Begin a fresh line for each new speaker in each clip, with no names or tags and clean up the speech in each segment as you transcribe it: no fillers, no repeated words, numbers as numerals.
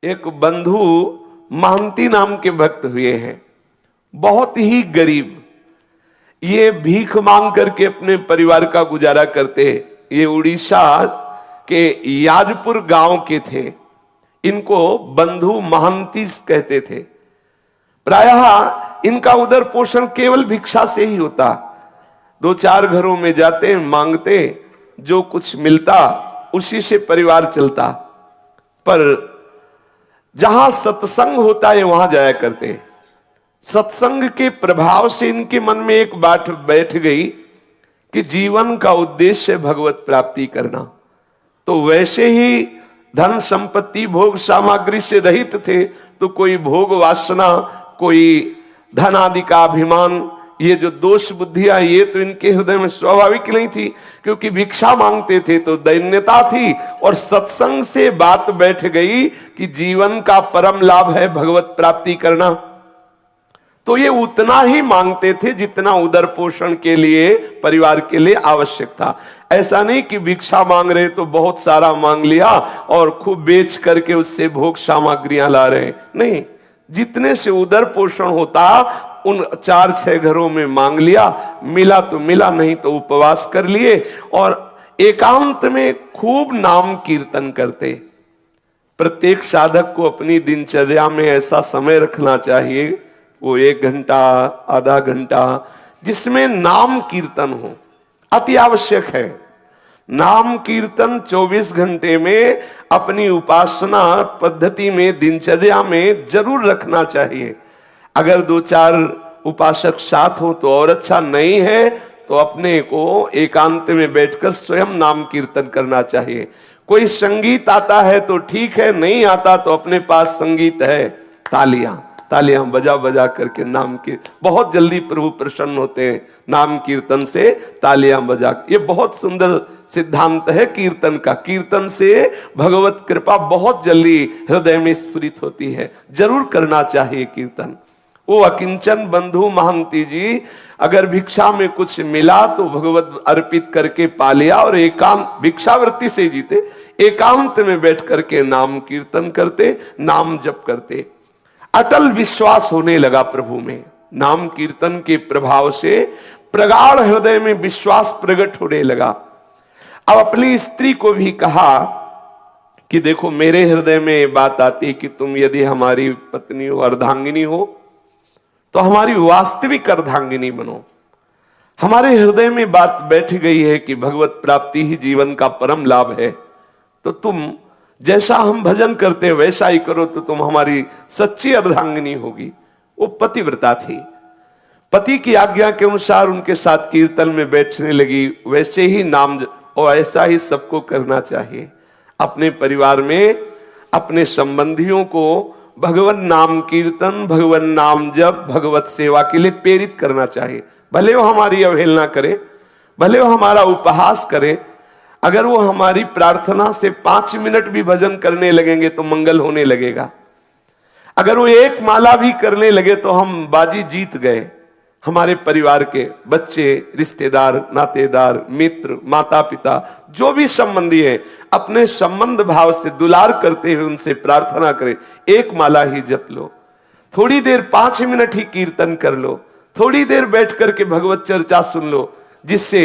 एक बंधु महंती नाम के भक्त हुए हैं, बहुत ही गरीब। ये भीख मांग करके अपने परिवार का गुजारा करते। ये उड़ीसा के याजपुर गांव के थे। इनको बंधु महंती कहते थे। प्रायः इनका उदर पोषण केवल भिक्षा से ही होता। 2-4 घरों में जाते, मांगते, जो कुछ मिलता उसी से परिवार चलता। पर जहां सत्संग होता है वहां जाया करते। सत्संग के प्रभाव से इनके मन में एक बात बैठ गई कि जीवन का उद्देश्य भगवत प्राप्ति करना। तो वैसे ही धन संपत्ति भोग सामग्री से रहित थे, तो कोई भोग वासना, कोई धन आदि का अभिमान, ये जो दोष बुद्धियां, ये तो इनके हृदय में स्वाभाविक नहीं थी, क्योंकि भिक्षा मांगते थे तो दैन्यता थी। और सत्संग से बात बैठ गई कि जीवन का परम लाभ है भगवत प्राप्ति करना। तो ये उतना ही मांगते थे जितना उदर पोषण के लिए, परिवार के लिए आवश्यक था। ऐसा नहीं कि भिक्षा मांग रहे तो बहुत सारा मांग लिया और खूब बेच करके उससे भोग सामग्रियां ला रहे, नहीं। जितने से उदर पोषण होता उन 4-6 घरों में मांग लिया, मिला तो मिला, नहीं तो उपवास कर लिए और एकांत में खूब नाम कीर्तन करते। प्रत्येक साधक को अपनी दिनचर्या में ऐसा समय रखना चाहिए, वो 1 घंटा, आधा घंटा, जिसमें नाम कीर्तन हो, अति आवश्यक है। नाम कीर्तन 24 घंटे में अपनी उपासना पद्धति में, दिनचर्या में जरूर रखना चाहिए। अगर 2-4 उपासक साथ हो तो और अच्छा, नहीं है तो अपने को एकांत में बैठकर स्वयं नाम कीर्तन करना चाहिए। कोई संगीत आता है तो ठीक है, नहीं आता तो अपने पास संगीत है, तालियां बजा बजा करके नाम के, बहुत जल्दी प्रभु प्रसन्न होते हैं नाम कीर्तन से, तालियां बजा। ये बहुत सुंदर सिद्धांत है कीर्तन का। कीर्तन से भगवत कृपा बहुत जल्दी हृदय में स्फुरित होती है। जरूर करना चाहिए कीर्तन। वो अकिंचन बंधु महंती जी अगर भिक्षा में कुछ मिला तो भगवत अर्पित करके पा लिया और एकांत, भिक्षावृत्ति से जीते, एकांत में बैठ करके नाम कीर्तन करते, नाम जप करते। अटल विश्वास होने लगा प्रभु में। नाम कीर्तन के प्रभाव से प्रगाढ़ हृदय में विश्वास प्रकट होने लगा। अब अपनी स्त्री को भी कहा कि देखो, मेरे हृदय में ये बात आती कि तुम यदि हमारी पत्नी हो, अर्धांगिनी हो, तो हमारी वास्तविक अर्धांगिनी बनो। हमारे हृदय में बात बैठ गई है कि भगवत प्राप्ति ही जीवन का परम लाभ है, तो तुम जैसा हम भजन करते वैसा ही करो, तो तुम हमारी सच्ची अर्धांगिनी होगी। वो पतिव्रता थी, पति की आज्ञा के अनुसार उनके साथ कीर्तन में बैठने लगी। वैसे ही नाम और ऐसा ही सबको करना चाहिए। अपने परिवार में अपने संबंधियों को भगवान नाम कीर्तन, भगवान नाम जप, भगवत सेवा के लिए प्रेरित करना चाहिए। भले वो हमारी अवहेलना करे, भले वो हमारा उपहास करे, अगर वो हमारी प्रार्थना से 5 मिनट भी भजन करने लगेंगे तो मंगल होने लगेगा। अगर वो 1 माला भी करने लगे तो हम बाजी जीत गए। हमारे परिवार के बच्चे, रिश्तेदार, नातेदार, मित्र, माता पिता, जो भी संबंधी है, अपने संबंध भाव से दुलार करते हुए उनसे प्रार्थना करें, 1 माला ही जप लो, थोड़ी देर 5 मिनट ही कीर्तन कर लो, थोड़ी देर बैठ करके भगवत चर्चा सुन लो, जिससे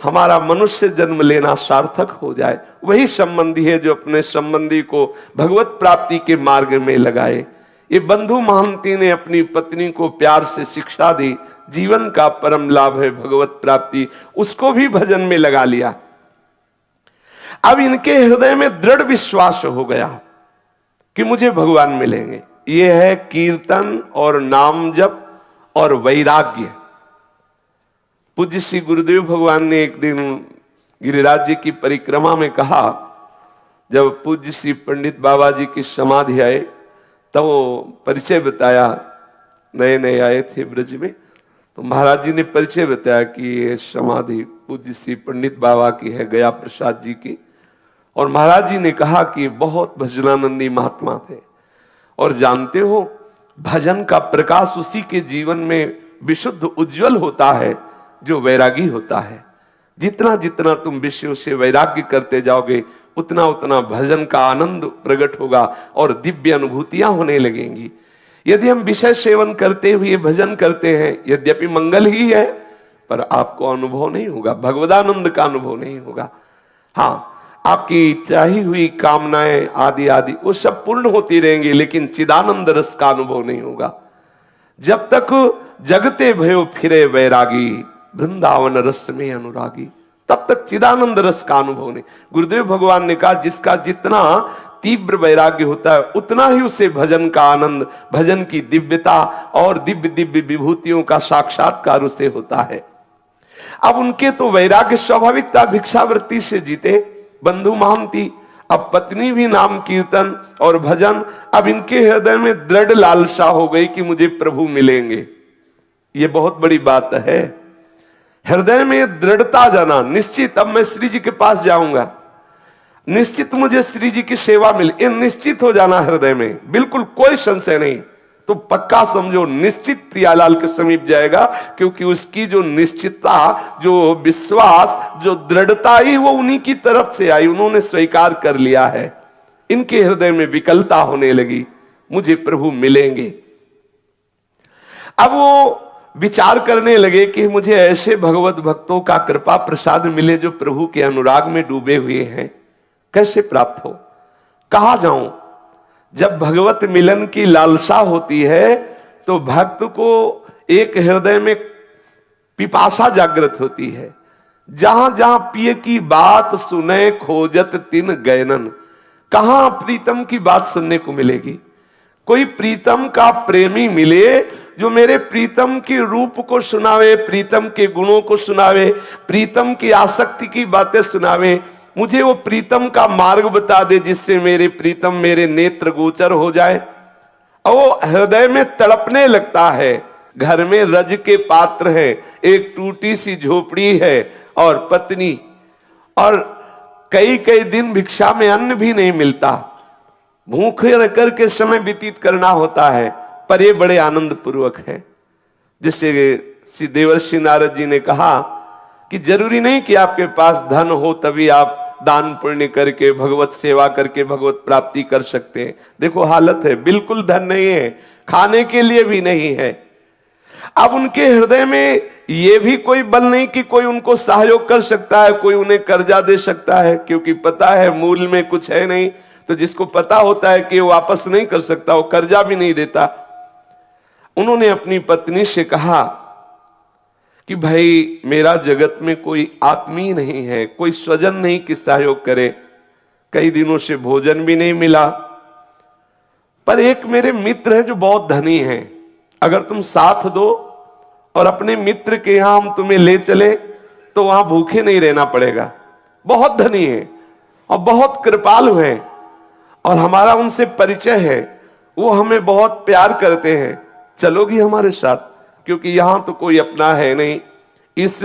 हमारा मनुष्य जन्म लेना सार्थक हो जाए। वही संबंधी है जो अपने संबंधी को भगवत प्राप्ति के मार्ग में लगाए। ये बंधु महंती ने अपनी पत्नी को प्यार से शिक्षा दी, जीवन का परम लाभ है भगवत प्राप्ति, उसको भी भजन में लगा लिया। अब इनके हृदय में दृढ़ विश्वास हो गया कि मुझे भगवान मिलेंगे। ये है कीर्तन और नाम जप और वैराग्य। पूज्य श्री गुरुदेव भगवान ने एक दिन गिरिराज जी की परिक्रमा में कहा, जब पूज्य श्री पंडित बाबा जी की समाधि आए तब वो परिचय बताया। नए नए आए थे ब्रज में, तो महाराज जी ने परिचय बताया कि ये समाधि पूज्य श्री पंडित बाबा की है, गया प्रसाद जी की। और महाराज जी ने कहा कि बहुत भजनानंदी महात्मा थे, और जानते हो भजन का प्रकाश उसी के जीवन में विशुद्ध उज्जवल होता है जो वैरागी होता है। जितना जितना तुम विषयों से वैराग्य करते जाओगे उतना उतना भजन का आनंद प्रकट होगा और दिव्य अनुभूतियां होने लगेंगी। यदि हम विषय सेवन करते हुए भजन करते हैं, यद्यपि मंगल ही है, पर आपको अनुभव नहीं होगा, भगवदानंद का अनुभव नहीं होगा। हाँ, आपकी चाही हुई कामनाएं आदि आदि वो सब पूर्ण होती रहेंगी, लेकिन चिदानंद रस का अनुभव नहीं होगा। जब तक जगते भयो फिरे वैरागी, वृंदावन रस में अनुरागी, तब तक चिदानंद रस का अनुभव नहीं। गुरुदेव भगवान ने कहा, जिसका जितना तीव्र वैराग्य होता है उतना ही उसे भजन का आनंद, भजन की दिव्यता और दिव्य दिव्य विभूतियों का साक्षात्कार उसे होता है। अब उनके तो वैराग्य स्वाभाविक था, भिक्षावृत्ति से जीते बंधु महांती। अब पत्नी भी नाम कीर्तन और भजन, अब इनके हृदय में दृढ़ लालसा हो गई कि मुझे प्रभु मिलेंगे। ये बहुत बड़ी बात है, हृदय में दृढ़ता जाना, निश्चित अब मैं श्री जी के पास जाऊंगा, निश्चित मुझे श्री जी की सेवा मिले, ये निश्चित हो जाना हृदय में, बिल्कुल कोई संशय नहीं। तो पक्का समझो निश्चित प्रियालाल के समीप जाएगा, क्योंकि उसकी जो निश्चितता, जो विश्वास, जो दृढ़ता ही वो उन्हीं की तरफ से आई, उन्होंने स्वीकार कर लिया है। इनके हृदय में विकलता होने लगी, मुझे प्रभु मिलेंगे। अब वो विचार करने लगे कि मुझे ऐसे भगवत भक्तों का कृपा प्रसाद मिले जो प्रभु के अनुराग में डूबे हुए हैं, कैसे प्राप्त हो, कहां जाऊं। जब भगवत मिलन की लालसा होती है तो भक्त को एक हृदय में पिपासा जागृत होती है। जहां जहां पिय की बात सुने खोजत तिन गैनन, कहां प्रीतम की बात सुनने को मिलेगी। कोई प्रीतम का प्रेमी मिले जो मेरे प्रीतम के रूप को सुनावे, प्रीतम के गुणों को सुनावे, प्रीतम की आसक्ति की बातें सुनावे, मुझे वो प्रीतम का मार्ग बता दे जिससे मेरे प्रीतम मेरे नेत्र गोचर हो जाए। और वो हृदय में तड़पने लगता है। घर में रज के पात्र है, एक टूटी सी झोपड़ी है और पत्नी, और कई कई दिन भिक्षा में अन्न भी नहीं मिलता, भूखे रह करके समय व्यतीत करना होता है, पर ये बड़े आनंद पूर्वक है। जिससे श्री देवर्षि नारद जी ने कहा कि जरूरी नहीं कि आपके पास धन हो तभी आप दान पुण्य करके भगवत सेवा करके भगवत प्राप्ति कर सकते हैं। देखो हालत है, बिल्कुल धन नहीं है, खाने के लिए भी नहीं है। अब उनके हृदय में ये भी कोई बल नहीं कि कोई उनको सहयोग कर सकता है, कोई उन्हें कर्जा दे सकता है, क्योंकि पता है मूल में कुछ है नहीं। तो जिसको पता होता है कि वो वापस नहीं कर सकता, वो कर्जा भी नहीं देता। उन्होंने अपनी पत्नी से कहा कि भाई मेरा जगत में कोई आत्मीय नहीं है, कोई स्वजन नहीं कि सहयोग करे, कई दिनों से भोजन भी नहीं मिला, पर एक मेरे मित्र है जो बहुत धनी है, अगर तुम साथ दो और अपने मित्र के यहां हम तुम्हें ले चले तो वहां भूखे नहीं रहना पड़ेगा। बहुत धनी है और बहुत कृपालु है और हमारा उनसे परिचय है, वो हमें बहुत प्यार करते हैं, चलोगी हमारे साथ? क्योंकि यहां तो कोई अपना है नहीं, इस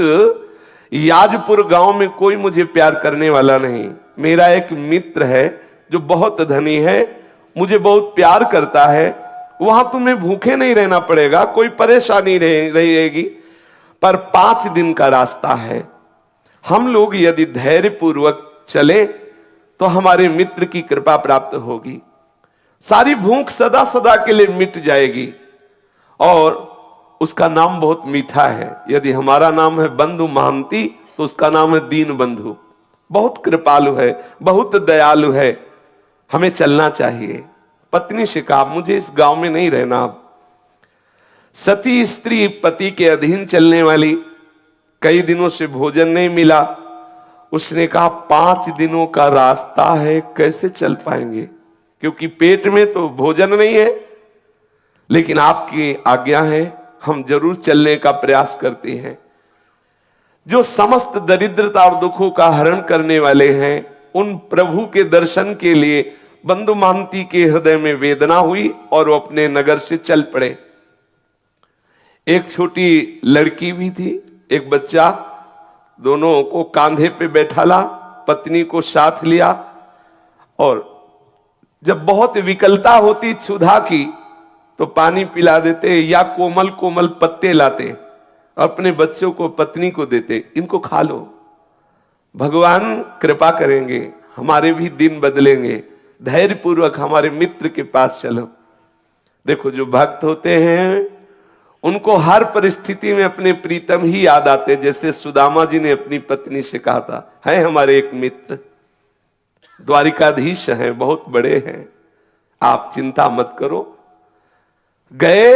याजपुर गांव में कोई मुझे प्यार करने वाला नहीं। मेरा एक मित्र है जो बहुत धनी है, मुझे बहुत प्यार करता है, वहां तुम्हें भूखे नहीं रहना पड़ेगा, कोई परेशानी रहेगी, पर 5 दिन का रास्ता है। हम लोग यदि धैर्य पूर्वक चले तो हमारे मित्र की कृपा प्राप्त होगी, सारी भूख सदा सदा के लिए मिट जाएगी। और उसका नाम बहुत मीठा है। यदि हमारा नाम है बंधु महांती तो उसका नाम है दीन बंधु। बहुत कृपालु है, बहुत दयालु है, हमें चलना चाहिए। पत्नी से कहा मुझे इस गांव में नहीं रहना। अब सती स्त्री पति के अधीन चलने वाली, कई दिनों से भोजन नहीं मिला। उसने कहा 5 दिनों का रास्ता है, कैसे चल पाएंगे, क्योंकि पेट में तो भोजन नहीं है, लेकिन आपकी आज्ञा है, हम जरूर चलने का प्रयास करते हैं। जो समस्त दरिद्रता और दुखों का हरण करने वाले हैं, उन प्रभु के दर्शन के लिए बंधु महांती के हृदय में वेदना हुई और वो अपने नगर से चल पड़े। एक छोटी लड़की भी थी, एक बच्चा, दोनों को कांधे पे बैठाला, पत्नी को साथ लिया, और जब बहुत विकलता होती क्षुधा की तो पानी पिला देते या कोमल कोमल पत्ते लाते, अपने बच्चों को पत्नी को देते, इनको खा लो, भगवान कृपा करेंगे, हमारे भी दिन बदलेंगे। धैर्य पूर्वक हमारे मित्र के पास चलो। देखो, जो भक्त होते हैं उनको हर परिस्थिति में अपने प्रीतम ही याद आते। जैसे सुदामा जी ने अपनी पत्नी से कहा था, है हमारे एक मित्र, द्वारिकाधीश हैं, बहुत बड़े हैं, आप चिंता मत करो। गए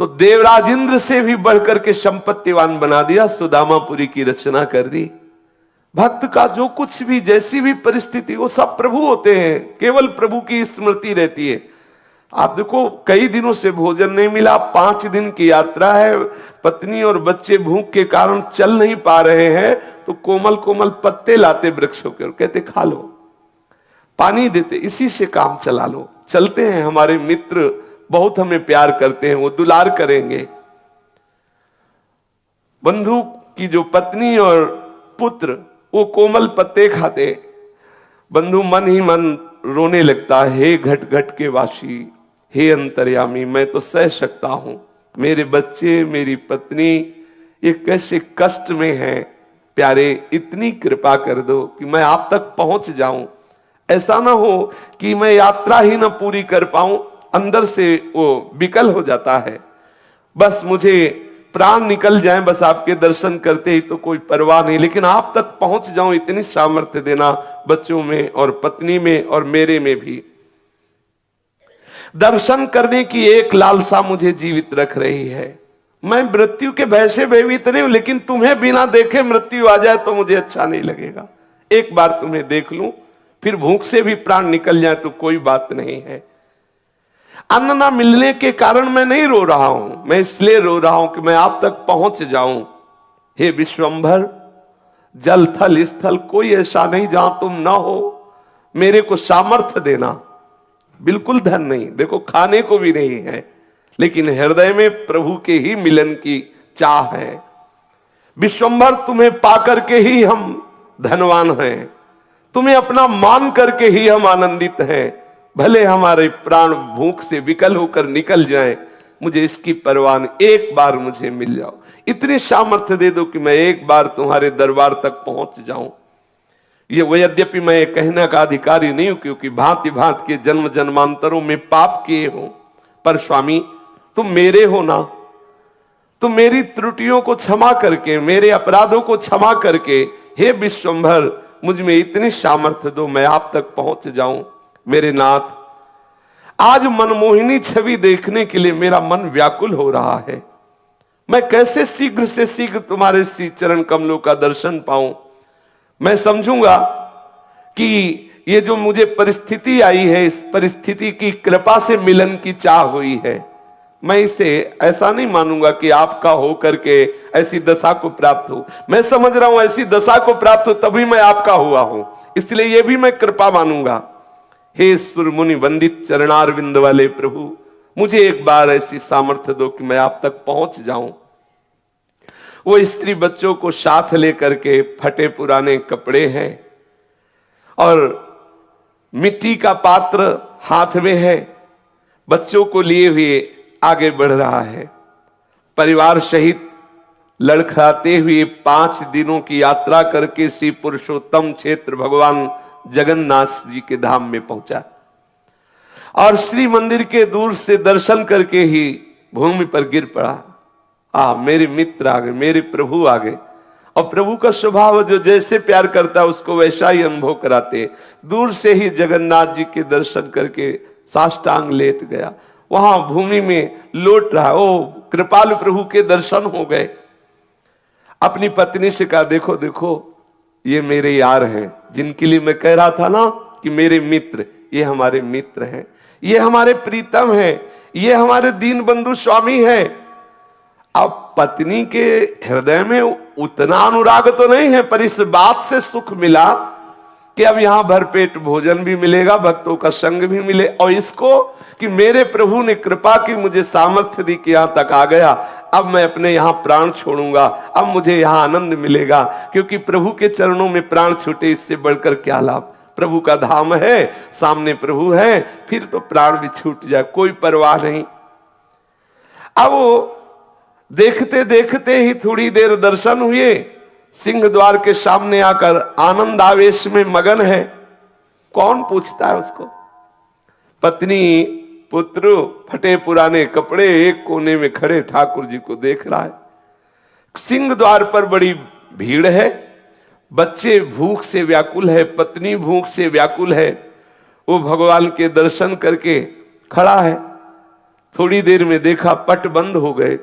तो देवराज इंद्र से भी बढ़कर के संपत्तिवान बना दिया, सुदामापुरी की रचना कर दी। भक्त का जो कुछ भी, जैसी भी परिस्थिति, वो सब प्रभु होते हैं, केवल प्रभु की स्मृति रहती है। आप देखो, कई दिनों से भोजन नहीं मिला, 5 दिन की यात्रा है, पत्नी और बच्चे भूख के कारण चल नहीं पा रहे हैं, तो कोमल कोमल पत्ते लाते वृक्षों के और कहते खा लो, पानी देते, इसी से काम चला लो। चलते हैं, हमारे मित्र बहुत हमें प्यार करते हैं, वो दुलार करेंगे। बंधु की जो पत्नी और पुत्र वो कोमल पत्ते खाते, बंधु मन ही मन रोने लगता, हे घट घट के वासी, हे अंतर्यामी, मैं तो सह सकता हूं, मेरे बच्चे, मेरी पत्नी ये कैसे कष्ट में हैं, प्यारे इतनी कृपा कर दो कि मैं आप तक पहुंच जाऊं। ऐसा ना हो कि मैं यात्रा ही ना पूरी कर पाऊं, अंदर से वो विकल हो जाता है, बस मुझे प्राण निकल जाए, बस आपके दर्शन करते ही तो कोई परवाह नहीं, लेकिन आप तक पहुंच जाऊं इतनी सामर्थ्य देना, बच्चों में और पत्नी में और मेरे में भी। दर्शन करने की एक लालसा मुझे जीवित रख रही है। मैं मृत्यु के भय से भयभीत नहीं हूं, लेकिन तुम्हें बिना देखे मृत्यु आ जाए तो मुझे अच्छा नहीं लगेगा। एक बार तुम्हें देख लूं, फिर भूख से भी प्राण निकल जाए तो कोई बात नहीं है। अन्न ना मिलने के कारण मैं नहीं रो रहा हूं, मैं इसलिए रो रहा हूं कि मैं आप तक पहुंच जाऊं। हे विश्वंभर, जल थल स्थल कोई ऐसा नहीं जहां तुम ना हो, मेरे को सामर्थ्य देना। बिल्कुल धन नहीं, देखो खाने को भी नहीं है, लेकिन हृदय में प्रभु के ही मिलन की चाह है। विश्वंभर, तुम्हें पाकर के ही हम धनवान हैं, तुम्हें अपना मान करके ही हम आनंदित हैं। भले हमारे प्राण भूख से विकल होकर निकल जाएं, मुझे इसकी परवाह नहीं, एक बार मुझे मिल जाओ, इतनी सामर्थ्य दे दो कि मैं एक बार तुम्हारे दरबार तक पहुंच जाऊं। ये वो, यद्यपि मैं कहने का अधिकारी नहीं हूं, क्योंकि भांति भांति के जन्म जन्मांतरों में पाप किए हो, पर स्वामी तुम मेरे हो ना, तुम मेरी त्रुटियों को क्षमा करके, मेरे अपराधों को क्षमा करके, हे विश्वंभर, मुझ में इतनी सामर्थ्य दो मैं आप तक पहुंच जाऊं। मेरे नाथ, आज मनमोहिनी छवि देखने के लिए मेरा मन व्याकुल हो रहा है। मैं कैसे शीघ्र से शीघ्र तुम्हारे श्री चरण कमलों का दर्शन पाऊं। मैं समझूंगा कि ये जो मुझे परिस्थिति आई है, इस परिस्थिति की कृपा से मिलन की चाह हुई है। मैं इसे ऐसा नहीं मानूंगा कि आपका हो करके ऐसी दशा को प्राप्त हो। मैं समझ रहा हूं ऐसी दशा को प्राप्त हो तभी मैं आपका हुआ हूं, इसलिए यह भी मैं कृपा मानूंगा। हे सुर मुनि वंदित चरणारविंद वाले प्रभु, मुझे एक बार ऐसी सामर्थ्य दो कि मैं आप तक पहुंच जाऊं। वो स्त्री बच्चों को साथ लेकर के, फटे पुराने कपड़े हैं और मिट्टी का पात्र हाथ में है, बच्चों को लिए हुए आगे बढ़ रहा है। परिवार सहित लड़खड़ाते हुए 5 दिनों की यात्रा करके श्री पुरुषोत्तम क्षेत्र भगवान जगन्नाथ जी के धाम में पहुंचा और श्री मंदिर के दूर से दर्शन करके ही भूमि पर गिर पड़ा। मेरे मित्र आ गए, मेरे प्रभु आ गए। और प्रभु का स्वभाव जो जैसे प्यार करता है उसको वैसा ही अनुभव कराते। दूर से ही जगन्नाथ जी के दर्शन करके साष्टांग लेट गया, वहां भूमि में लौट रहा। ओ कृपालु प्रभु के दर्शन हो गए। अपनी पत्नी से कहा, देखो देखो ये मेरे यार हैं, जिनके लिए मैं कह रहा था ना कि मेरे मित्र, ये हमारे मित्र हैं, ये हमारे प्रीतम हैं, ये हमारे दीन बंधु स्वामी हैं। अब पत्नी के हृदय में उतना अनुराग तो नहीं है, पर इस बात से सुख मिला कि अब यहां भरपेट भोजन भी मिलेगा, भक्तों का संग भी मिले, और इसको कि मेरे प्रभु ने कृपा की, मुझे सामर्थ्य दी कि यहां तक आ गया। अब मैं अपने यहां प्राण छोड़ूंगा, अब मुझे यहां आनंद मिलेगा, क्योंकि प्रभु के चरणों में प्राण छूटे इससे बढ़कर क्या लाभ। प्रभु का धाम है, सामने प्रभु है, फिर तो प्राण भी छूट जाए कोई परवाह नहीं। अब वो देखते देखते ही थोड़ी देर दर्शन हुए, सिंह द्वार के सामने आकर आनंद आवेश में मगन है। कौन पूछता है उसको? पत्नी पुत्र फटे पुराने कपड़े एक कोने में खड़े ठाकुर जी को देख रहा है। सिंह द्वार पर बड़ी भीड़ है, बच्चे भूख से व्याकुल है, पत्नी भूख से व्याकुल है। वो भगवान के दर्शन करके खड़ा है। थोड़ी देर में देखा पट बंद हो गए,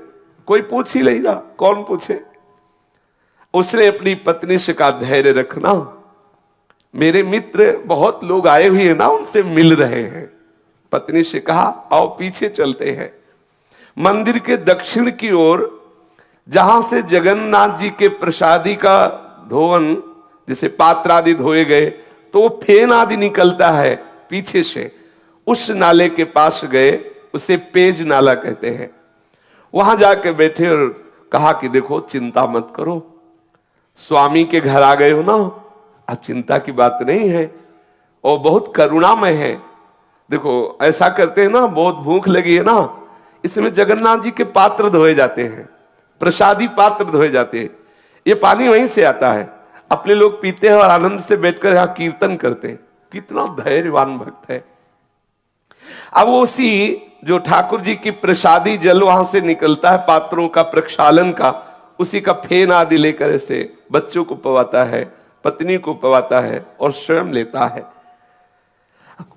कोई पूछ ही नहीं रहा, कौन पूछे। उसने अपनी पत्नी से कहा धैर्य रखना, मेरे मित्र बहुत लोग आए हुए हैं ना, उनसे मिल रहे हैं। पत्नी से कहा आओ पीछे चलते हैं। मंदिर के दक्षिण की ओर जहां से जगन्नाथ जी के प्रसादी का धोवन, जैसे पात्र आदि धोए गए तो वो फेन आदि निकलता है पीछे से, उस नाले के पास गए, उसे पेज नाला कहते हैं। वहां जाके बैठे और कहा कि देखो चिंता मत करो, स्वामी के घर आ गए हो ना, अब चिंता की बात नहीं है, और बहुत करुणामय है। देखो ऐसा करते हैं ना, बहुत भूख लगी है ना, इसमें जगन्नाथ जी के पात्र धोए जाते हैं, प्रसादी पात्र धोए जाते हैं, ये पानी वहीं से आता है, अपने लोग पीते हैं और आनंद से बैठकर यहां कीर्तन करते हैं। कितना धैर्यवान भक्त है। अब उसी जो ठाकुर जी की प्रसादी जल वहां से निकलता है, पात्रों का प्रक्षालन का, उसी का फेन आदि लेकर ऐसे बच्चों को पवाता है, पत्नी को पवाता है और स्वयं लेता है।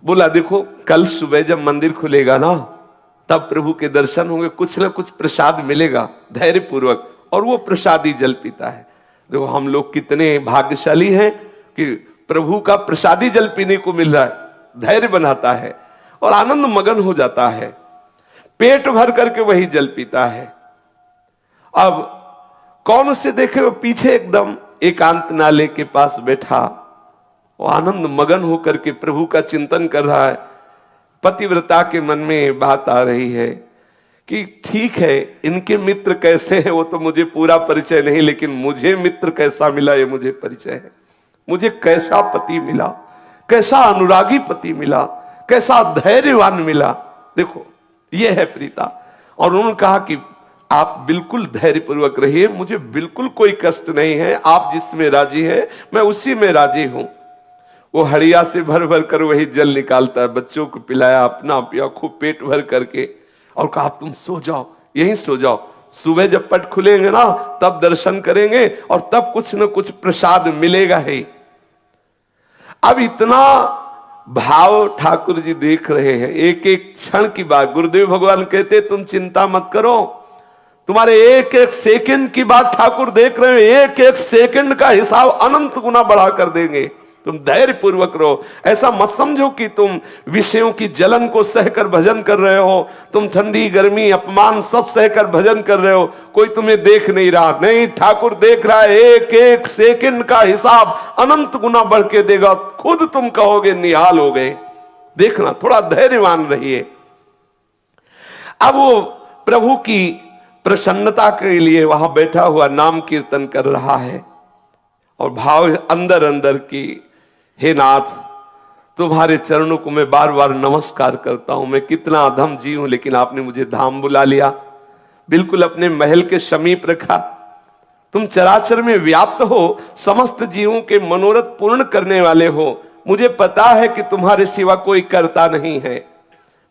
बोला देखो कल सुबह जब मंदिर खुलेगा ना, तब प्रभु के दर्शन होंगे, कुछ ना कुछ प्रसाद मिलेगा धैर्य पूर्वक, और वो प्रसादी जल पीता है। देखो हम लोग कितने भाग्यशाली हैं कि प्रभु का प्रसादी जल पीने को मिल रहा है। धैर्य बनाता है और आनंद मगन हो जाता है, पेट भर करके वही जल पीता है। अब कौन उसे देखे? वो पीछे एकदम एकांत नाले के पास बैठा, वो आनंद मगन होकर के प्रभु का चिंतन कर रहा है। पतिव्रता के मन में बात आ रही है कि ठीक है इनके मित्र कैसे हैं वो तो मुझे पूरा परिचय नहीं, लेकिन मुझे मित्र कैसा मिला ये मुझे परिचय है। मुझे कैसा पति मिला, कैसा अनुरागी पति मिला, कैसा धैर्यवान मिला। देखो ये है प्रीता। और उन्होंने कहा कि आप बिल्कुल धैर्यपूर्वक रहिए, मुझे बिल्कुल कोई कष्ट नहीं है, आप जिसमें राजी है मैं उसी में राजी हूं। वो हड़िया से भर भर कर वही जल निकालता है, बच्चों को पिलाया, अपना पिया, खूब पेट भर करके, और कहा तुम सो जाओ, यहीं सो जाओ, सुबह जब पट खुलेंगे ना तब दर्शन करेंगे और तब कुछ न कुछ प्रसाद मिलेगा ही। अब इतना भाव ठाकुर जी देख रहे हैं, एक एक क्षण की बात। गुरुदेव भगवान कहते तुम चिंता मत करो, तुम्हारे एक एक सेकंड की बात ठाकुर देख रहे हैं, एक एक सेकंड का हिसाब अनंत गुना बढ़ा कर देंगे। तुम धैर्य पूर्वक रहो, ऐसा मत समझो कि तुम विषयों की जलन को सहकर भजन कर रहे हो, तुम ठंडी गर्मी अपमान सब सहकर भजन कर रहे हो, कोई तुम्हें देख नहीं रहा। नहीं, ठाकुर देख रहा है, एक एक सेकंड का हिसाब अनंत गुना बढ़ के देगा, खुद तुम कहोगे निहाल हो गए। देखना, थोड़ा धैर्यवान रहिए। अब वो प्रभु की प्रसन्नता के लिए वहां बैठा हुआ नाम कीर्तन कर रहा है और भाव अंदर अंदर की, हे नाथ तुम्हारे चरणों को मैं बार बार नमस्कार करता हूं, मैं कितना अधम जीव हूं, लेकिन आपने मुझे धाम बुला लिया, बिल्कुल अपने महल के समीप रखा। तुम चराचर में व्याप्त हो, समस्त जीवों के मनोरथ पूर्ण करने वाले हो। मुझे पता है कि तुम्हारे सिवा कोई करता नहीं है,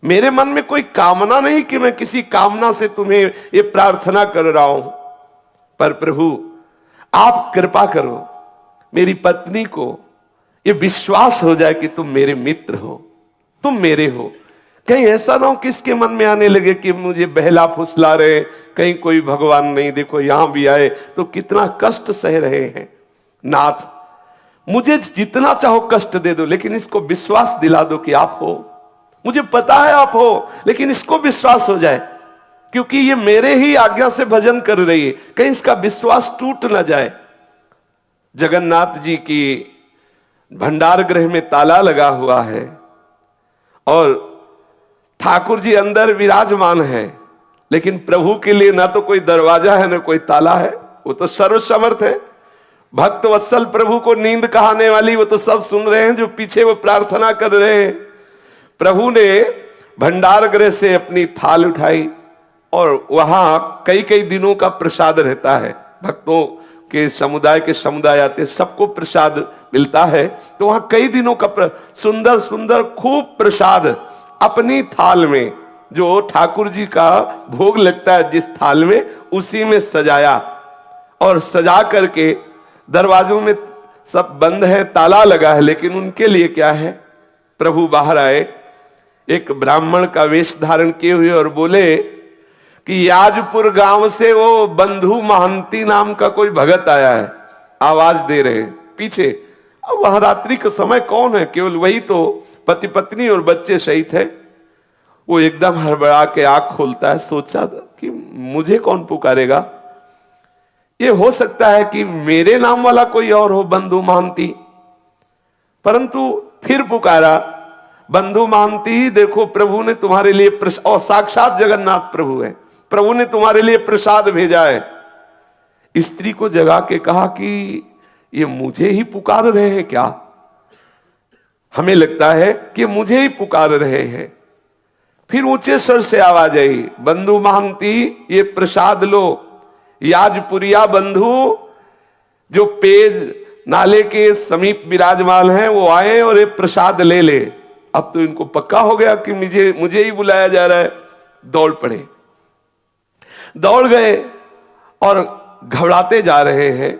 मेरे मन में कोई कामना नहीं कि मैं किसी कामना से तुम्हें ये प्रार्थना कर रहा हूं, पर प्रभु आप कृपा करो, मेरी पत्नी को ये विश्वास हो जाए कि तुम मेरे मित्र हो, तुम मेरे हो। कहीं ऐसा ना हो कि इसके मन में आने लगे कि मुझे बहला फुसला रहे, कहीं कोई भगवान नहीं, देखो यहां भी आए तो कितना कष्ट सह रहे हैं। नाथ मुझे जितना चाहो कष्ट दे दो, लेकिन इसको विश्वास दिला दो कि आप हो। मुझे पता है आप हो, लेकिन इसको विश्वास हो जाए, क्योंकि ये मेरे ही आज्ञा से भजन कर रही है, कहीं इसका विश्वास टूट ना जाए। जगन्नाथ जी की भंडार गृह में ताला लगा हुआ है और ठाकुर जी अंदर विराजमान है, लेकिन प्रभु के लिए ना तो कोई दरवाजा है ना कोई ताला है, वो तो सर्वसमर्थ है। भक्त वत्सल प्रभु को नींद कहाने वाली वो तो सब सुन रहे हैं, जो पीछे वो प्रार्थना कर रहे हैं। प्रभु ने भंडार गृह से अपनी थाल उठाई और वहां कई कई दिनों का प्रसाद रहता है, भक्तों के समुदाय आते, सबको प्रसाद मिलता है। तो वहां कई दिनों का सुंदर सुंदर खूब प्रसाद अपनी थाल में, जो ठाकुर जी का भोग लगता है जिस थाल में, उसी में सजाया। और सजा करके दरवाजों में सब बंद है, ताला लगा है, लेकिन उनके लिए क्या है, प्रभु बाहर आए एक ब्राह्मण का वेश धारण किए हुए और बोले कि याजपुर गांव से वो बंधु महंती नाम का कोई भगत आया है, आवाज दे रहे हैं पीछे। अब वह रात्रि का समय कौन है, केवल वही तो पति पत्नी और बच्चे सहित है। वो एकदम हड़बड़ा के आंख खोलता है, सोचा कि मुझे कौन पुकारेगा, ये हो सकता है कि मेरे नाम वाला कोई और हो, बंधु महंती। परंतु फिर पुकारा, बंधु महंती देखो प्रभु ने तुम्हारे लिए और साक्षात जगन्नाथ प्रभु है, प्रभु ने तुम्हारे लिए प्रसाद भेजा है। स्त्री को जगा के कहा कि ये मुझे ही पुकार रहे हैं क्या, हमें लगता है कि मुझे ही पुकार रहे हैं। फिर ऊंचे स्वर से आवाज आई, बंधु महंती ये प्रसाद लो, याजपुरिया बंधु जो पेज नाले के समीप विराजमान हैं वो आए और ये प्रसाद ले ले। अब तो इनको पक्का हो गया कि मुझे ही बुलाया जा रहा है। दौड़ पड़े, दौड़ गए और घबराते जा रहे हैं।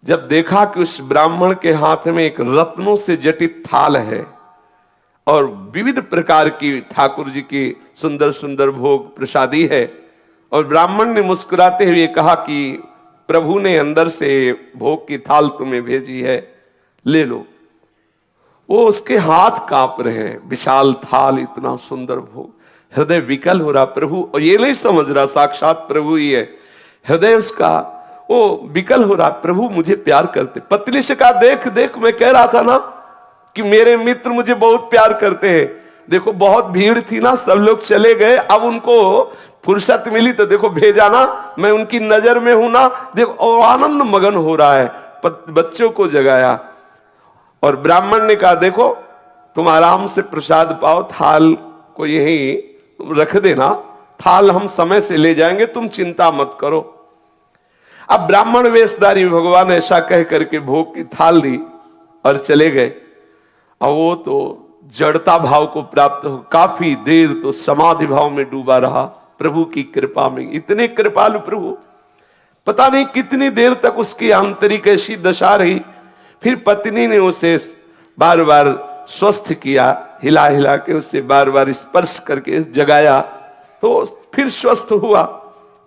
जब देखा कि उस ब्राह्मण के हाथ में एक रत्नों से जटित थाल है और विविध प्रकार की ठाकुर जी की सुंदर सुंदर भोग प्रसादी है, और ब्राह्मण ने मुस्कुराते हुए कहा कि प्रभु ने अंदर से भोग की थाल तुम्हें भेजी है, ले लो। वो उसके हाथ कांप रहे हैं, विशाल थाल, इतना सुंदर भोग, हृदय विकल हो रहा। प्रभु, और ये नहीं समझ रहा साक्षात प्रभु ही है, हृदय उसका वो विकल हो रहा, प्रभु मुझे प्यार करते। पत्नी से कहा, देख देख मैं कह रहा था ना कि मेरे मित्र मुझे बहुत प्यार करते हैं। देखो बहुत भीड़ थी ना, सब लोग चले गए, अब उनको फुर्सत मिली तो देखो भेजा ना, मैं उनकी नजर में हूं ना, देखो। और आनंद मगन हो रहा है, बच्चों को जगाया। और ब्राह्मण ने कहा, देखो तुम आराम से प्रसाद पाओ, थाल को यहीं रख देना, थाल हम समय से ले जाएंगे, तुम चिंता मत करो। अब ब्राह्मण वेशधारी भगवान ऐसा कह करके भोग की थाल दी और चले गए। और वो तो जड़ता भाव को प्राप्त हो, काफी देर तो समाधि भाव में डूबा रहा प्रभु की कृपा में। इतने कृपालु प्रभु, पता नहीं कितनी देर तक उसकी आंतरिक ऐसी दशा रही। फिर पत्नी ने उसे बार बार स्वस्थ किया, हिला हिला के उससे बार बार स्पर्श करके जगाया, तो फिर स्वस्थ हुआ।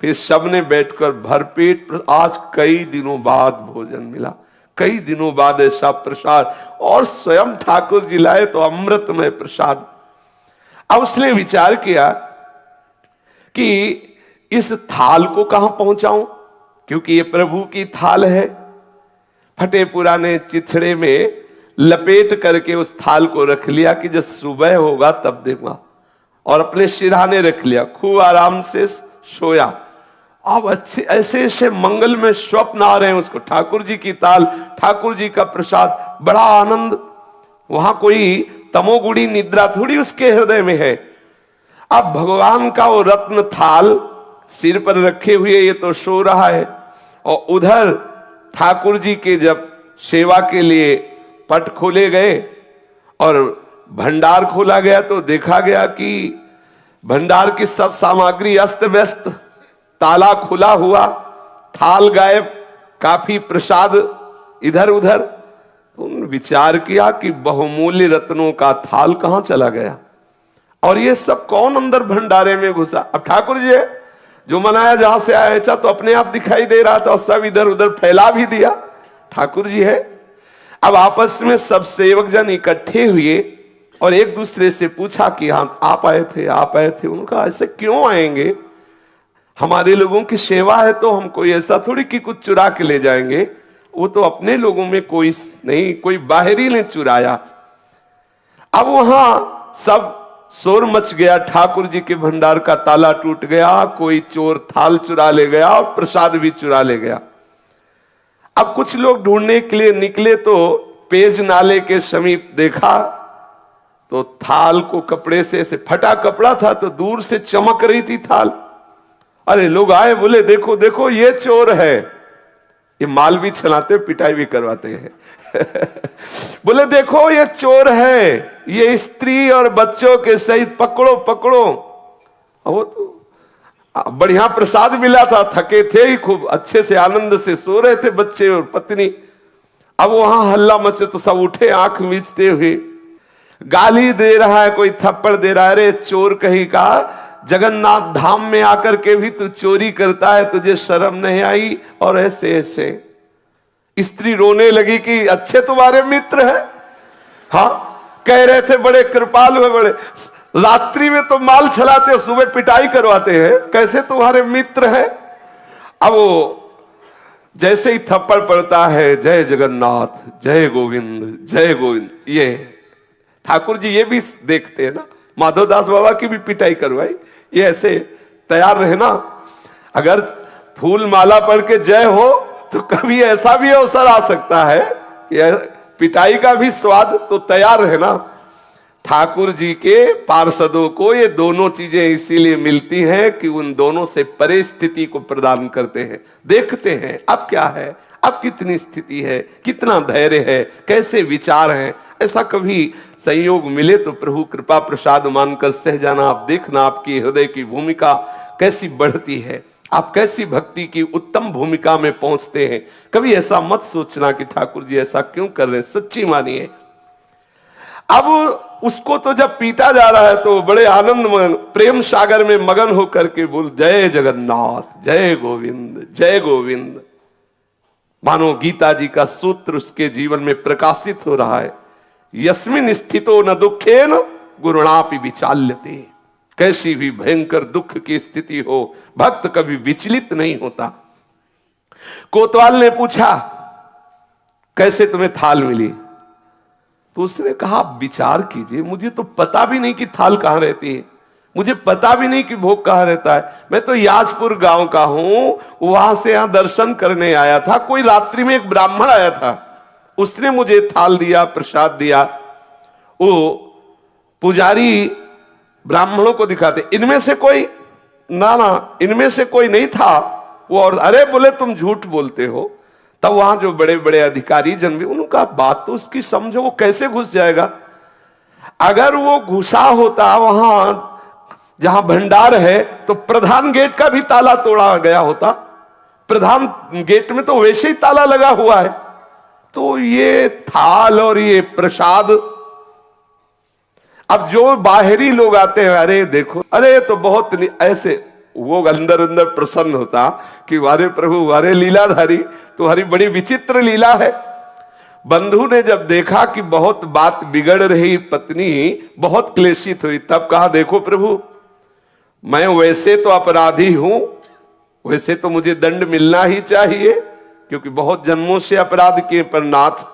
फिर सबने बैठकर भरपेट, आज कई दिनों बाद भोजन मिला, कई दिनों बाद ऐसा प्रसाद, और स्वयं ठाकुर जी लाए तो अमृतमय प्रसाद। अब उसने विचार किया कि इस थाल को कहां पहुंचाऊं, क्योंकि ये प्रभु की थाल है। फटे पुराने चिथड़े में लपेट करके उस थाल को रख लिया कि जब सुबह होगा तब देखूंगा, और अपने सिरहाने रख लिया, खूब आराम से सोया। अब अच्छे ऐसे ऐसे मंगल में स्वप्न आ रहे हैं उसको, ठाकुर जी की ताल, ठाकुर जी का प्रसाद, बड़ा आनंद। वहां कोई तमोगुणी निद्रा थोड़ी उसके हृदय में है। अब भगवान का वो रत्न थाल सिर पर रखे हुए ये तो सो रहा है, और उधर ठाकुर जी के जब सेवा के लिए पट खोले गए और भंडार खोला गया तो देखा गया कि भंडार की सब सामग्री अस्त व्यस्त, ताला खुला हुआ, थाल गायब, काफी प्रसाद इधर उधर। उन्होंने विचार किया कि बहुमूल्य रत्नों का थाल कहां चला गया, और ये सब कौन अंदर भंडारे में घुसा। अब ठाकुर जी है, जो मनाया जहां से आया था तो अपने आप दिखाई दे रहा था, और सब इधर उधर फैला भी दिया, ठाकुर जी है। अब आपस में सब सेवक जन इकट्ठे हुए और एक दूसरे से पूछा कि हाँ आप आए थे, आप आए थे। उनका ऐसे क्यों आएंगे, हमारे लोगों की सेवा है तो हम कोई ऐसा थोड़ी कि कुछ चुरा के ले जाएंगे, वो तो अपने लोगों में कोई नहीं, कोई बाहरी ने चुराया। अब वहां सब शोर मच गया, ठाकुर जी के भंडार का ताला टूट गया, कोई चोर थाल चुरा ले गया और प्रसाद भी चुरा ले गया। अब कुछ लोग ढूंढने के लिए निकले तो पेज नाले के समीप देखा तो थाल को कपड़े से फटा कपड़ा था तो दूर से चमक रही थी थाल। अरे लोग आए, बोले देखो देखो ये चोर है, ये माल भी छलाते, पिटाई भी करवाते हैं। बोले देखो ये चोर है, ये स्त्री और बच्चों के सहित पकड़ो पकड़ो। वो तो बढ़िया प्रसाद मिला था, थके थे ही खूब, अच्छे से आनंद से सो रहे थे बच्चे और पत्नी। अब वहां हल्ला मचे तो सब उठे आंख मीचते हुए, गाली दे रहा है, कोई थप्पड़ दे रहा है, अरे चोर कहीं का, जगन्नाथ धाम में आकर के भी तू चोरी करता है, तुझे शर्म नहीं आई। और ऐसे ऐसे स्त्री रोने लगी कि अच्छे तुम्हारे मित्र हैं, हाँ कह रहे थे बड़े कृपालु है, बड़े रात्रि में तो माल छलाते हो, सुबह पिटाई करवाते हैं, कैसे तुम्हारे मित्र हैं। अब वो जैसे ही थप्पड़ पड़ता है, जय जगन्नाथ, जय गोविंद, जय गोविंद, ये ठाकुर जी ये भी देखते हैं ना, माधवदास बाबा की भी पिटाई करवाई, ये ऐसे तैयार रहे ना। अगर फूल माला पढ़ के जय हो तो कभी ऐसा भी अवसर आ सकता है कि पिटाई का भी स्वाद, तो तैयार रहे ना। ठाकुर जी के पार्षदों को ये दोनों चीजें इसीलिए मिलती हैं कि उन दोनों से परे स्थिति को प्रदान करते हैं, देखते हैं अब क्या है, अब कितनी स्थिति है, कितना धैर्य है, कैसे विचार हैं। ऐसा कभी संयोग मिले तो प्रभु कृपा प्रसाद मानकर सह जाना। आप देखना आपकी हृदय की भूमिका कैसी बढ़ती है, आप कैसी भक्ति की उत्तम भूमिका में पहुंचते हैं। कभी ऐसा मत सोचना कि ठाकुर जी ऐसा क्यों कर रहे, सच्ची मानिए। अब उसको तो जब पीटा जा रहा है तो बड़े आनंद प्रेम सागर में मगन होकर के बोल जय जगन्नाथ, जय गोविंद, जय गोविंद। मानो गीता जी का सूत्र उसके जीवन में प्रकाशित हो रहा है, यस्मिन स्थितो न दुखेन गुरुणापि विचाल्यते। कैसी भी भयंकर दुख की स्थिति हो, भक्त कभी विचलित नहीं होता। कोतवाल ने पूछा कैसे तुम्हें थाल मिली, तो उसने कहा विचार कीजिए, मुझे तो पता भी नहीं कि थाल कहां रहती है, मुझे पता भी नहीं कि भोग कहां रहता है। मैं तो याजपुर गांव का हूं, वहां से यहां दर्शन करने आया था। कोई रात्रि में एक ब्राह्मण आया था, उसने मुझे थाल दिया, प्रसाद दिया। वो पुजारी ब्राह्मणों को दिखाते, इनमें से कोई ना, इनमें से कोई नहीं था वो। और अरे बोले तुम झूठ बोलते हो। तब वहां जो बड़े बड़े अधिकारी जन भी, उनका बात तो उसकी समझो, वो कैसे घुस जाएगा। अगर वो घुसा होता वहां जहां भंडार है तो प्रधान गेट का भी ताला तोड़ा गया होता। प्रधान गेट में तो वैसे ही ताला लगा हुआ है। तो ये थाल और ये प्रसाद, अब जो बाहरी लोग आते हैं, अरे देखो, अरे तो बहुत ऐसे, वो अंदर अंदर प्रसन्न होता कि वारे प्रभु, वारे लीलाधारी, तुम्हारी बड़ी विचित्र लीला है। बंधु ने जब देखा कि बहुत बात बिगड़ रही, पत्नी बहुत क्लेशित हुई, तब कहा देखो प्रभु, मैं वैसे तो अपराधी हूं, वैसे तो मुझे दंड मिलना ही चाहिए क्योंकि बहुत जन्मों से अपराध किए, पर नाथ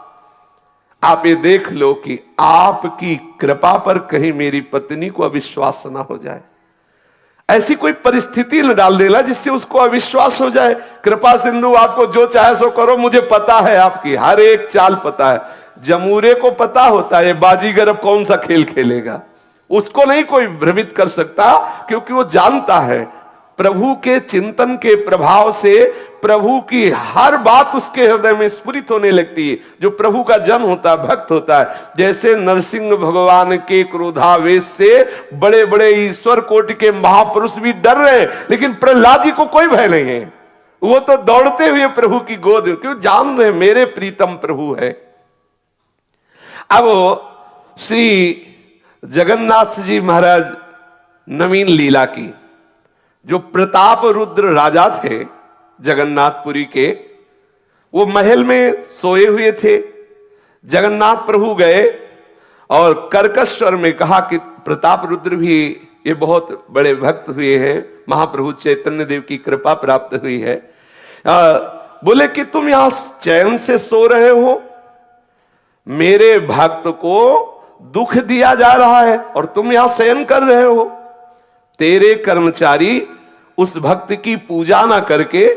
आप ये देख लो कि आपकी कृपा पर कहीं मेरी पत्नी को अविश्वास ना हो जाए। ऐसी कोई परिस्थिति न डाल देना जिससे उसको अविश्वास हो जाए। कृपा सिंधु आपको जो चाहे सो करो, मुझे पता है आपकी हर एक चाल पता है। जमूरे को पता होता है बाजीगर अब कौन सा खेल खेलेगा, उसको नहीं कोई भ्रमित कर सकता क्योंकि वो जानता है प्रभु के चिंतन के प्रभाव से प्रभु की हर बात उसके हृदय में स्फुरित होने लगती है। जो प्रभु का जन होता है, भक्त होता है, जैसे नरसिंह भगवान के क्रोधावेश से बड़े बड़े ईश्वर कोटि के महापुरुष भी डर रहे हैं, लेकिन प्रहलाद जी को कोई भय नहीं है। वो तो दौड़ते हुए प्रभु की गोद, क्यों जान रहे मेरे प्रीतम प्रभु है। अब श्री जगन्नाथ जी महाराज नवीन लीला की, जो प्रताप रुद्र राजा थे जगन्नाथपुरी के, वो महल में सोए हुए थे। जगन्नाथ प्रभु गए और कर्कश स्वर में कहा कि प्रताप रुद्र भी ये बहुत बड़े भक्त हुए हैं, महाप्रभु चैतन्य देव की कृपा प्राप्त हुई है। बोले कि तुम यहां चैन से सो रहे हो, मेरे भक्त को दुख दिया जा रहा है और तुम यहां शयन कर रहे हो। तेरे कर्मचारी उस भक्त की पूजा ना करके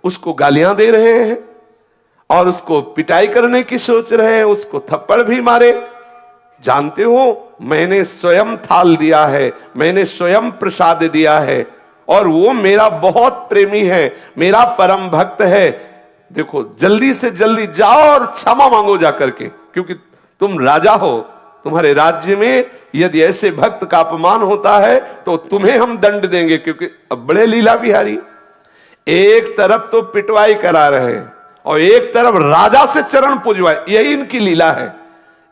उसको गालियां दे रहे हैं और उसको पिटाई करने की सोच रहे हैं, उसको थप्पड़ भी मारे। जानते हो मैंने स्वयं थाल दिया है, मैंने स्वयं प्रसाद दिया है और वो मेरा बहुत प्रेमी है, मेरा परम भक्त है। देखो जल्दी से जल्दी जाओ और क्षमा मांगो जाकर के, क्योंकि तुम राजा हो, तुम्हारे राज्य में यदि ऐसे भक्त का अपमान होता है तो तुम्हें हम दंड देंगे। क्योंकि अब बड़े लीला बिहारी, एक तरफ तो पिटवाई करा रहे हैं और एक तरफ राजा से चरण पुजवाए, यही इनकी लीला है।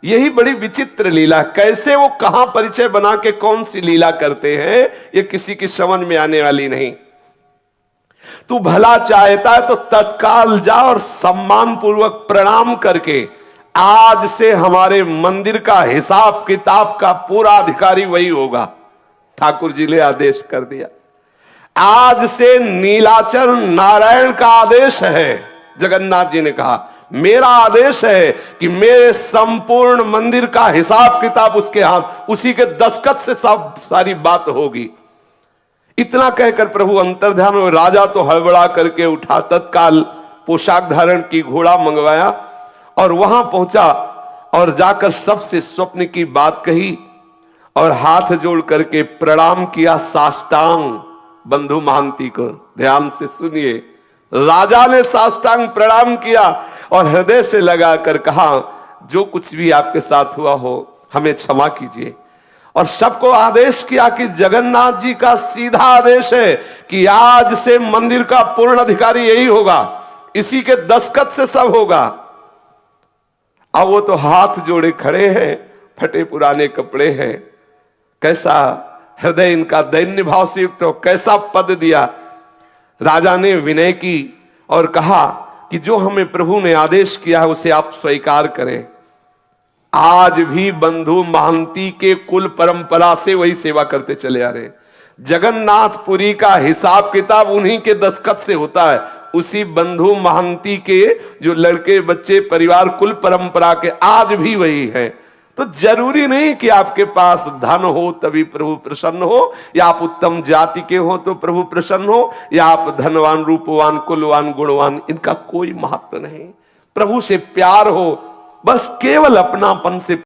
यही बड़ी विचित्र लीला, कैसे वो कहां परिचय बना के कौन सी लीला करते हैं ये किसी की समझ में आने वाली नहीं। तू भला चाहता है तो तत्काल जा और सम्मान पूर्वक प्रणाम करके, आज से हमारे मंदिर का हिसाब किताब का पूरा अधिकारी वही होगा। ठाकुर जी ने आदेश कर दिया। आज से नीलाचल नारायण का आदेश है। जगन्नाथ जी ने कहा मेरा आदेश है कि मेरे संपूर्ण मंदिर का हिसाब किताब उसके हाथ, उसी के दस्तखत से सब सारी बात होगी। इतना कहकर प्रभु अंतर्ध्यान में, राजा तो हड़बड़ा करके उठा, तत्काल पोशाक धारण की, घोड़ा मंगवाया और वहां पहुंचा और जाकर सबसे स्वप्न की बात कही और हाथ जोड़ करके प्रणाम किया साष्टांग बंधु महांती को। ध्यान से सुनिए, राजा ने साष्टांग प्रणाम किया और हृदय से लगाकर कहा जो कुछ भी आपके साथ हुआ हो हमें क्षमा कीजिए। और सबको आदेश किया कि जगन्नाथ जी का सीधा आदेश है कि आज से मंदिर का पूर्ण अधिकारी यही होगा, इसी के दस्तखत से सब होगा। अब वो तो हाथ जोड़े खड़े हैं, फटे पुराने कपड़े हैं, कैसा हृदय इनका दैन्य भाव से युक्त हो, कैसा पद दिया। राजा ने विनय की और कहा कि जो हमें प्रभु ने आदेश किया है उसे आप स्वीकार करें। आज भी बंधु महांती के कुल परंपरा से वही सेवा करते चले आ रहे हैं। जगन्नाथपुरी का हिसाब किताब उन्हीं के दस्तखत से होता है, उसी बंधु महांती के जो लड़के बच्चे परिवार कुल परंपरा के आज भी वही है। तो जरूरी नहीं कि आपके पास धन हो तभी प्रभु प्रसन्न हो, या आप उत्तम जाति के हो तो प्रभु प्रसन्न हो, या आप धनवान रूपवान कुलवान गुणवान, इनका कोई महत्व नहीं। प्रभु से प्यार हो, बस केवल अपनापन से